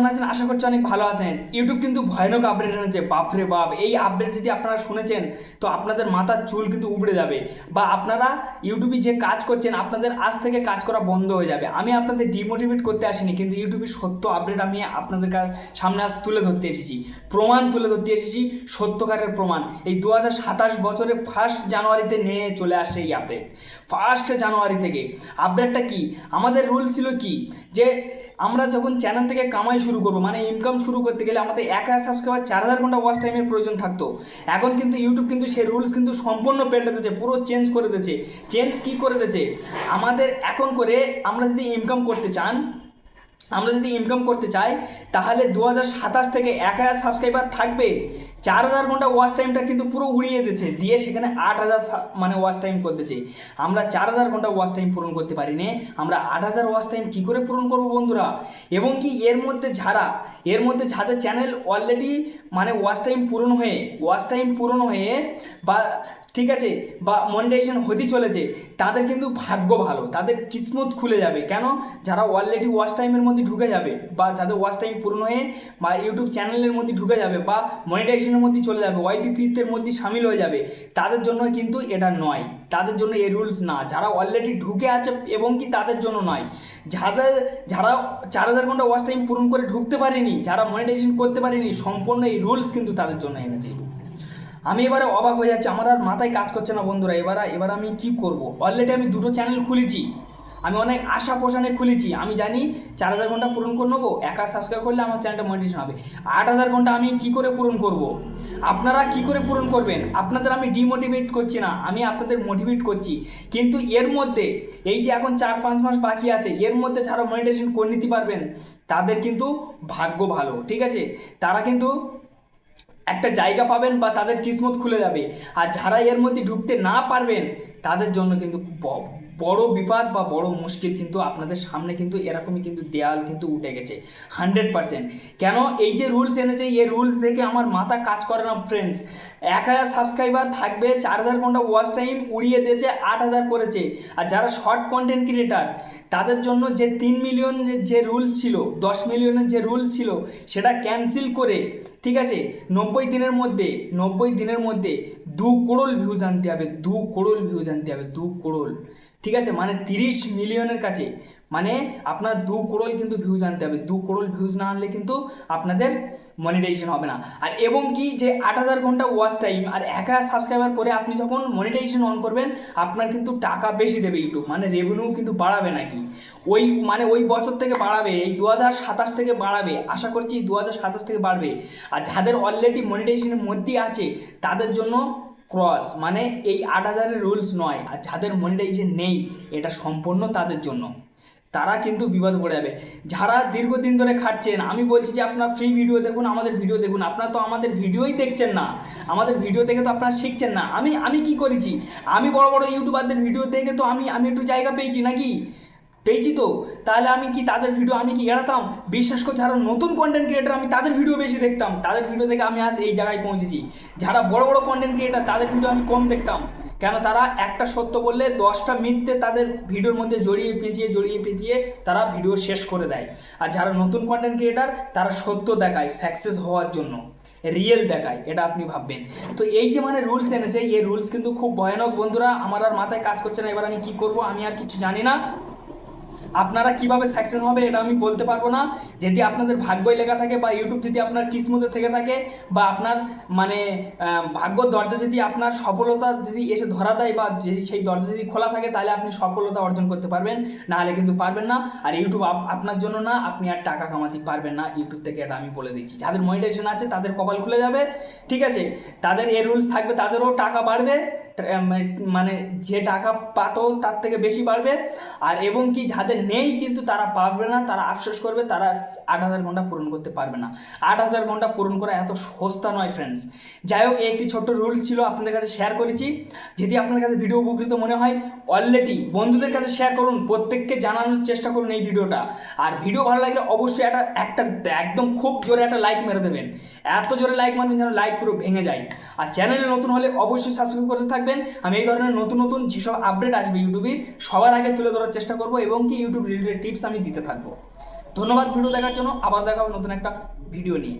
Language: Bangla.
আছেন? আশা করছি অনেক ভালো আছেন। ইউটিউব কিন্তু ভয়ানক আপডেট এনেছে, বাপরে বাপ। এই আপডেট যদি আপনারা শুনেছেন তো আপনাদের মাথার চুল কিন্তু উপড়ে যাবে, বা আপনারা ইউটিউবে যে কাজ করছেন আপনাদের আজ থেকে কাজ করা বন্ধ হয়ে যাবে। আমি আপনাদের ডিমোটিভেট করতে আসিনি, কিন্তু ইউটিউবের সত্য আপডেট আমি আপনাদের সামনে আজ তুলে ধরতে এসেছি, প্রমাণ তুলে ধরতে এসেছি, সত্যকারের প্রমাণ। এই 2027 বছরে 1 জানুয়ারিতে নিয়ে চলে আসছে এই আপডেট। 1 জানুয়ারি থেকে আপডেটটা কি, আমাদের রুল ছিল কি, যে আমরা যখন চ্যানেল থেকে কামাই শুরু করবো, মানে ইনকাম শুরু করতে গেলে আমাদের 1000 সাবস্ক্রাইবার 4000 ঘন্টা ওয়াচ টাইমের প্রয়োজন থাকতো। এখন কিন্তু ইউটিউব কিন্তু সেই রুলস কিন্তু সম্পূর্ণ পাল্টে দিয়েছে, পুরো চেঞ্জ করে দিয়েছে। চেঞ্জ কি করে দিয়েছে, আমাদের এখন করে আমরা যদি ইনকাম করতে চাই তাহলে 2027 থেকে 1000 সাবস্ক্রাইবার থাকবে, 4000 ঘন্টা ওয়াচ টাইমটা কিন্তু পুরো উড়িয়ে দিয়েছে, দিয়ে সেখানে 8000 মানে ওয়াচ টাইম করে দিয়েছে। আমরা 4000 ঘন্টা ওয়াচ টাইম পূরণ করতে পারিনি, আমরা 8000 ওয়াচ টাইম কী করে পূরণ করবো বন্ধুরা? এবং কি এর মধ্যে যাদের চ্যানেল অলরেডি মানে ওয়াচ টাইম পূরণ হয়ে বা ঠিক আছে বা মনিটাইজেশন হতে চলেছে, তাদের কিন্তু ভাগ্য ভালো, তাদের কিসমত খুলে যাবে। কেন? যারা অলরেডি ওয়াচ টাইমের মধ্যে ঢুকে যাবে, বা যাদের ওয়াচ টাইম পূর্ণ হয়ে বা ইউটিউব চ্যানেলের মধ্যে ঢুকে যাবে, বা মনিটাইজেশনের মধ্যে চলে যাবে, ওয়াইপিপির মধ্যে সামিল হয়ে যাবে, তাদের জন্য কিন্তু এটা নয়, তাদের জন্য এই রুলস না। যারা অলরেডি ঢুকে আছে এবং কি তাদের জন্য নয়, যারা 4000 ঘন্টা ওয়াচ টাইম পূরণ করে ঢুকতে পারেনি, যারা মনিটাইজেশন করতে পারেনি, সম্পূর্ণ এই রুলস কিন্তু তাদের জন্য এনেছে। আমি এবারে অবাক হয়ে যাচ্ছি, আমার আর মাথায় কাজ করছে না বন্ধুরা। এবার আমি কি করব? অলরেডি আমি 2টো চ্যানেল খুলেছি, আমি অনেক আশা পোষণে খুলেছি। আমি জানি 4000 ঘন্টা পূরণ করে নেবো, 1000 সাবস্ক্রাইব করলে আমার চ্যানেলটা মনিটাইজেশন হবে। 8000 ঘন্টা আমি কি করে পূরণ করব? আপনারা কি করে পূরণ করবেন? আপনাদের আমি ডিমোটিভেট করছি না, আমি আপনাদের মোটিভেট করছি। কিন্তু এর মধ্যে এই যে এখন 4-5 মাস বাকি আছে, এর মধ্যে যারা মনিটাইজেশন করে নিতে পারবেন তাদের কিন্তু ভাগ্য ভালো, ঠিক আছে? তারা কিন্তু একটা জায়গা পাবেন বা তাদের কিসমত খুলে যাবে। আর যারা এর মধ্যে ঢুকতে না পারবেন তাদের জন্য কিন্তু বড় বিপদ বা বড় মুশকিল কিন্তু আপনাদের সামনে কিন্তু এরকমই কিন্তু দেয়াল কিন্তু উঠে গেছে 100%। কেন? এই যে রুলস এনেছে, এই রুলস দেখে আমার মাথা কাজ করে না ফ্রেন্ডস। 1000 সাবস্ক্রাইবার থাকবে, 4000 ঘন্টা ওয়াচ টাইম উড়িয়ে দিয়েছে, 8000 করেছে। আর যারা শর্ট কন্টেন্ট ক্রিয়েটার তাদের জন্য যে 3 মিলিয়নের যে রুলস ছিল, 10 মিলিয়নের যে রুলস ছিল, সেটা ক্যান্সেল করে, ঠিক আছে, 90 দিনের মধ্যে 2 করোড় ভিউজ আনতে হবে, 2 করোড় ভিউজ আনতে হবে, 2 করোড়, ঠিক আছে, মানে 30 মিলিয়নের কাছে, মানে আপনার 2 করোড় কিন্তু ভিউজ আনতে হবে। 2 করোড় ভিউজ না আনলে কিন্তু আপনাদের মনিটাইজেশন হবে না। আর এবং কি যে 8000 ঘন্টা ওয়াচ টাইম আর 1000 সাবস্ক্রাইবার করে আপনি যখন মনিটাইজেশন অন করবেন, আপনার কিন্তু টাকা বেশি দেবে ইউটিউব, মানে রেভিনিউ কিন্তু বাড়াবে নাকি, ওই বছর থেকে বাড়াবে, এই 2027 থেকে বাড়াবে, আশা করছি 2027 থেকে বাড়বে। আর যাদের অলরেডি মনিটাইজেশনের মধ্যে আছে তাদের জন্য ক্রস, মানে এই 8000-এর রুলস নয়। আর যাদের মনিটাইজেশন নেই, এটা সম্পূর্ণ তাদের জন্য, তারা কিন্তু বিপদে পড়ে যাবে। যারা দীর্ঘদিন ধরে খাটছেন, আমি বলছি যে আপনার ফ্রি ভিডিও দেখুন, আমাদের ভিডিও দেখুন। আপনারা তো আমাদের ভিডিওই দেখছেন না, আমাদের ভিডিও দেখে তো আপনারা শিখছেন না। আমি কি করেছি, আমি বড় বড় ইউটিউবারদের ভিডিও দেখে তো আমি একটু জায়গা পেয়েছি নাকি, পেয়েছি তো। তাহলে আমি কি তাদের ভিডিও আমি কি এড়াতাম? বিশ্বাস করে যারা নতুন কন্টেন্ট ক্রিয়েটার, আমি তাদের ভিডিও বেশি দেখতাম, তাদের ভিডিও দেখে আমি আজ এই জায়গায় পৌঁছেছি। যারা বড় বড় কন্টেন্ট ক্রিয়েটার তাদের ভিডিও আমি কম দেখতাম, কেন? তারা একটা সত্য বললে 10টা মিথ্যে তাদের ভিডিওর মধ্যে জড়িয়ে পেঁচিয়ে তারা ভিডিও শেষ করে দেয়। আর যারা নতুন কন্টেন্ট ক্রিয়েটার তারা সত্য দেখায় সাকসেস হওয়ার জন্য, রিয়েল দেখায়, এটা আপনি ভাববেন। তো এই যে মানে রুলস এনেছে, এই রুলস কিন্তু খুব ভয়ানক বন্ধুরা। আমার আর মাথায় কাজ করছে না, এবার আমি কি করব আমি আর কিছু জানি না। আপনারা কিভাবে সাকসেস হবে এটা আমি বলতে পারবো না। যদি আপনাদের ভাগ্যই লেখা থাকে, বা ইউটিউব যদি আপনার কিসমতে থেকে থাকে, বা আপনার মানে ভাগ্য দরজা যদি আপনার সফলতা যদি এসে ধরা দেয়, বা যদি সেই দরজা যদি খোলা থাকে, তাহলে আপনি সফলতা অর্জন করতে পারবেন, নাহলে কিন্তু পারবেন না। আর ইউটিউব আপনার জন্য না, আপনি আর টাকা কামাতে পারবেন না ইউটিউব থেকে, এটা আমি বলে দিচ্ছি। যাদের মনিটাইজেশন আছে তাদের কপাল খুলে যাবে, ঠিক আছে, তাদের এই রুলস থাকবে, তাদেরও টাকা বাড়বে, মানে যে টাকা পাতো তার থেকে বেশি বাড়বে। আর এবং কি যাদের নেই কিন্তু তারা পারবে না, তারা আফসোস করবে, তারা 8000 ঘন্টা পূরণ করতে পারবে না। 8000 ঘন্টা পূরণ করা এত সস্তা নয় ফ্রেন্ডস। যাই হোক, একটি ছোট্ট রুলস ছিল, আপনাদের কাছে শেয়ার করেছি। যদি আপনার কাছে ভিডিও উপকৃত মনে হয়, অলরেডি বন্ধুদের কাছে শেয়ার করুন, প্রত্যেককে জানানোর চেষ্টা করুন এই ভিডিওটা। আর ভিডিও ভালো লাগলে অবশ্যই একটা একদম খুব জোরে একটা লাইক মেরে দেবেন, এত জোরে লাইক মারবেন যেন লাইক পুরো ভেঙে যায়। আর চ্যানেলে নতুন হলে অবশ্যই সাবস্ক্রাইব করতে থাকবেন। আমি এই ধরনের নতুন যেসব আপডেট আসবে ইউটিউবের, সবার আগে তুলে ধরার চেষ্টা করব, এবং কি ইউটিউব রিলেটেড টিপস আমি দিতে থাকবো। ধন্যবাদ ভিডিও দেখার জন্য, আবার দেখা হবে নতুন একটা ভিডিও নিয়ে।